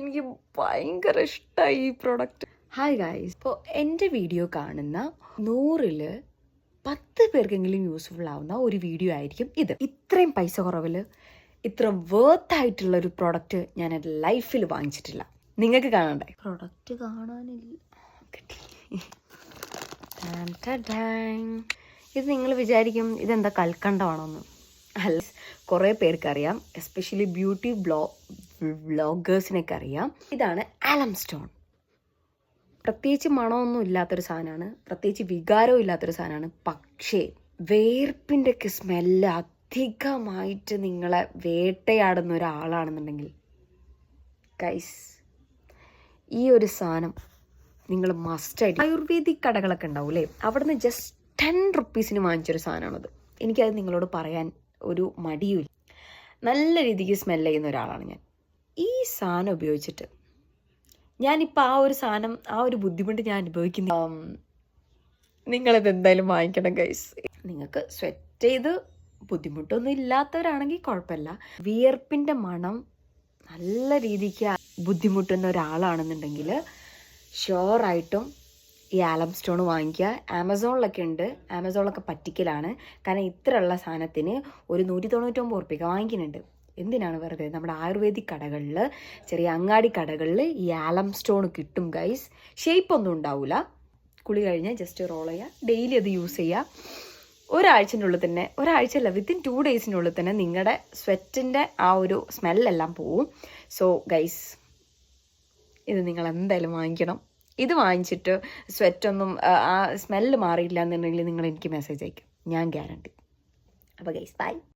എനിക്ക് ഭയങ്കര ഇഷ്ടമായി ഈ പ്രോഡക്റ്റ്. ഹായ് ഗായ്സ്, ഇപ്പോൾ എൻ്റെ വീഡിയോ കാണുന്ന 100-ൽ 10 പേർക്കെങ്കിലും യൂസ്ഫുൾ ആവുന്ന ഒരു വീഡിയോ ആയിരിക്കും ഇത്. ഇത്രയും പൈസ കുറവിൽ ഇത്ര വേർത്ത് ആയിട്ടുള്ള ഒരു പ്രോഡക്റ്റ് ഞാൻ എൻ്റെ ലൈഫിൽ വാങ്ങിച്ചിട്ടില്ല. നിങ്ങൾക്ക് കാണണ്ടേ? പ്രോഡക്റ്റ് കാണാനില്ല, കിട്ടി. ഇത് നിങ്ങൾ വിചാരിക്കും ഇതെന്താ കൽക്കണ്ടമാണോന്ന്. അല്ല, കുറേ പേർക്കറിയാം, എസ്പെഷ്യലി ബ്യൂട്ടി വ്ളോഗേഴ്സിനൊക്കെ അറിയാം. ഇതാണ് ആലം സ്റ്റോൺ. പ്രത്യേകിച്ച് മണമൊന്നും ഇല്ലാത്തൊരു സാധനമാണ്, പ്രത്യേകിച്ച് വികാരവും ഇല്ലാത്തൊരു സാധനമാണ്. പക്ഷേ വേർപ്പിൻ്റെ ഒക്കെ സ്മെല്ല് അധികമായിട്ട് നിങ്ങളെ വേട്ടയാടുന്ന ഒരാളാണെന്നുണ്ടെങ്കിൽ ഗൈസ്, ഈ ഒരു സാധനം നിങ്ങൾ മസ്റ്റായിട്ട്, ആയുർവേദിക് കടകളൊക്കെ ഉണ്ടാവൂലേ, അവിടെ നിന്ന് ജസ്റ്റ് 10 റുപ്പീസിന് വാങ്ങിച്ചൊരു സാധനമാണത്. എനിക്കത് നിങ്ങളോട് പറയാൻ ഒരു മടിയുമില്ല. നല്ല രീതിക്ക് സ്മെല്ല് ചെയ്യുന്ന ഒരാളാണ് ഞാൻ. ഈ സാധനം ഉപയോഗിച്ചിട്ട് ഞാനിപ്പോൾ ആ ഒരു ബുദ്ധിമുട്ട് ഞാൻ അനുഭവിക്കുന്ന, നിങ്ങളിത് എന്തായാലും വാങ്ങിക്കണം ഗൈസ്. നിങ്ങൾക്ക് സ്വെറ്റ് ചെയ്ത് ബുദ്ധിമുട്ടൊന്നും ഇല്ലാത്തവരാണെങ്കിൽ കുഴപ്പമില്ല. വിയർപ്പിൻ്റെ മണം നല്ല രീതിക്ക് ബുദ്ധിമുട്ടുന്ന ഒരാളാണെന്നുണ്ടെങ്കിൽ ഷുവറായിട്ടും ഈ ആലം സ്റ്റോൺ വാങ്ങിക്കുക. ആമസോണിലൊക്കെ ഉണ്ട്, ആമസോണിലൊക്കെ പറ്റിക്കലാണ്. കാരണം ഇത്രയുള്ള സാധനത്തിന് ഒരു 199 ഉറുപ്പിക വാങ്ങിക്കുന്നുണ്ട്. എന്തിനാണ് വെറുതെ? നമ്മുടെ ആയുർവേദിക് കടകളിൽ, ചെറിയ അങ്ങാടി കടകളിൽ ഈ ആലം സ്റ്റോൺ കിട്ടും ഗൈസ്. ഷേപ്പൊന്നും ഉണ്ടാവില്ല. കുളി കഴിഞ്ഞാൽ ജസ്റ്റ് റോൾ ചെയ്യുക, ഡെയിലി അത് യൂസ് ചെയ്യുക. ഒരാഴ്ചൻ്റെ ഉള്ളിൽ തന്നെ, ഒരാഴ്ചയല്ല, വിത്തിൻ 2 ഡേയ്സിനുള്ളിൽ തന്നെ നിങ്ങളുടെ സ്വെറ്റിൻ്റെ ആ ഒരു സ്മെല്ലെല്ലാം പോവും. സോ ഗൈസ്, ഇത് നിങ്ങൾ എന്തായാലും വാങ്ങിക്കണം. ഇത് വാങ്ങിച്ചിട്ട് സ്വെറ്റൊന്നും ആ സ്മെല്ല് മാറിയില്ല എന്നുണ്ടെങ്കിൽ നിങ്ങൾ എനിക്ക് മെസ്സേജ് അയക്കും, ഞാൻ ഗ്യാരണ്ടി. അപ്പോൾ ഗൈസ്, ബൈ.